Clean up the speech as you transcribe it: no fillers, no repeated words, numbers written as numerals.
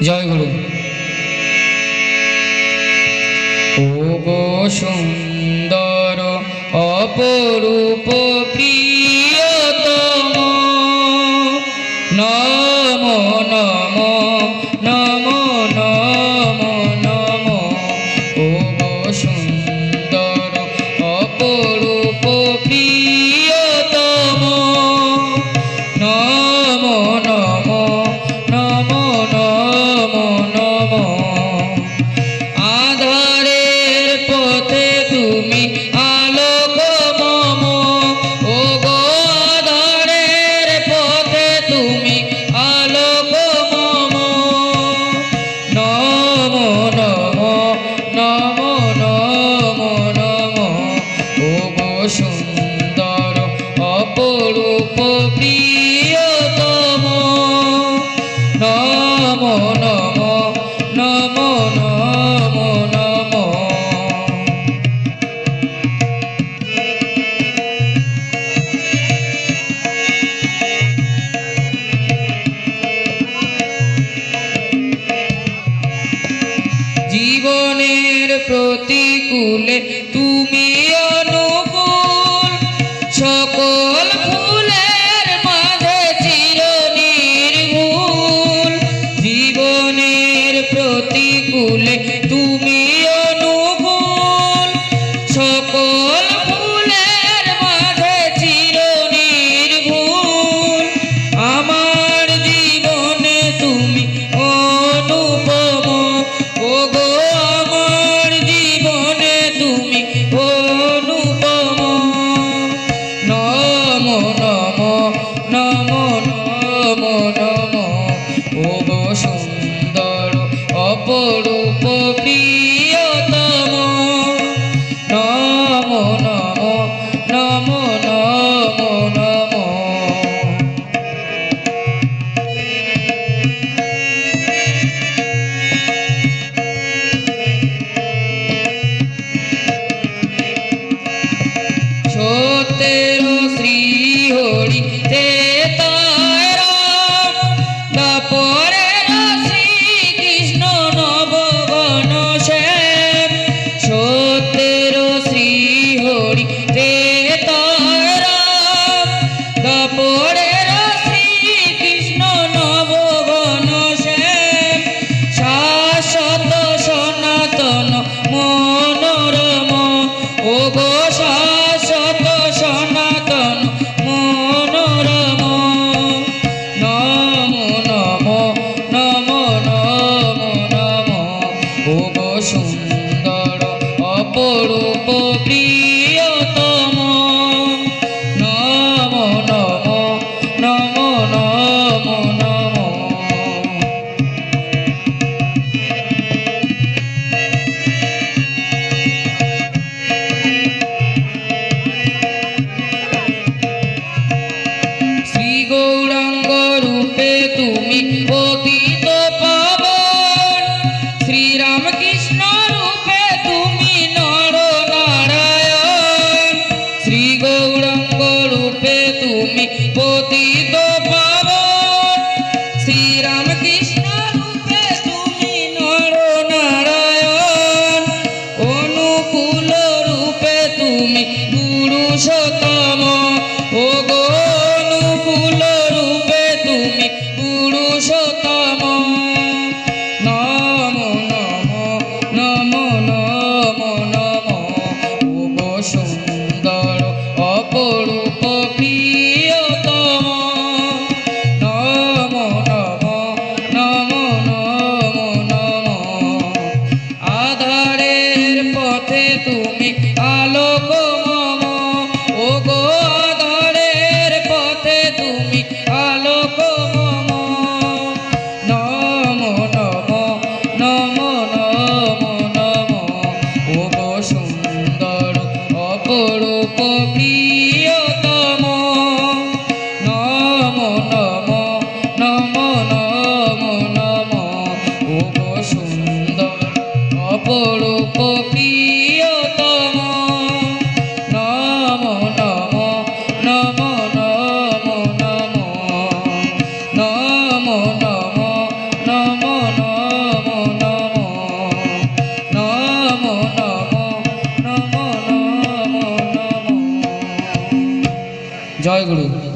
জয় গুরু। ও গো সুন্দর অপরূপ প্রিয়তম, নম নম নম নম নম। ও গো সুন্দর অপরূপ প্রিয়তম, নম নম নম নম নম। আধারের পথে তুমি আলোক মম, ও গো আধারের পথে তুমি আলোক মম, নম নম নম নম নম। ও গো সুন্দর অপরূপ প্রিয়তম, নম নম নম নম নম। জীবনের প্রতিকূলে তুমি অনুকূল, সকল ফুলের মাঝে চির নির্মূল। জীবনের প্রতিকূলে তুমি অনুকূল, সকল ফুলের মাঝে চির নির্মূল। আমার জীবনে তুমি অনুপম, ও গো আমার জীবনে তুমি অনুপম, নম নম নম নম নম। ও গো সুন্দর অপরূপ প্রিয়তম, নম নম নম নম নম। সত্যের শ্রী হরি তেতারাম, দ্বাপরের শ্রীকৃষ্ণ নবঘন শ্যাম। সত্যের শ্রী হরি তেতারাম, দ্বাপরের শ্রীকৃষ্ণ নবঘন শ্যাম। শাশ্বত সনাতন মনোরম, ও গো শাশ্বত সনাতন মনোরম, নম নম নম নম নম। ও গো সুন্দর অপরূপ প্রিয়তম, নম নম নম নম নম। শ্রী গৌরাঙ্গ রূপে তুমি পতিত পাবন, শ্রীরামকৃষ্ণ রূপে তুমি নর নারায়ণ। শ্রী গৌরাঙ্গ রূপে তুমি পতিত পাবন, জয় গুরু।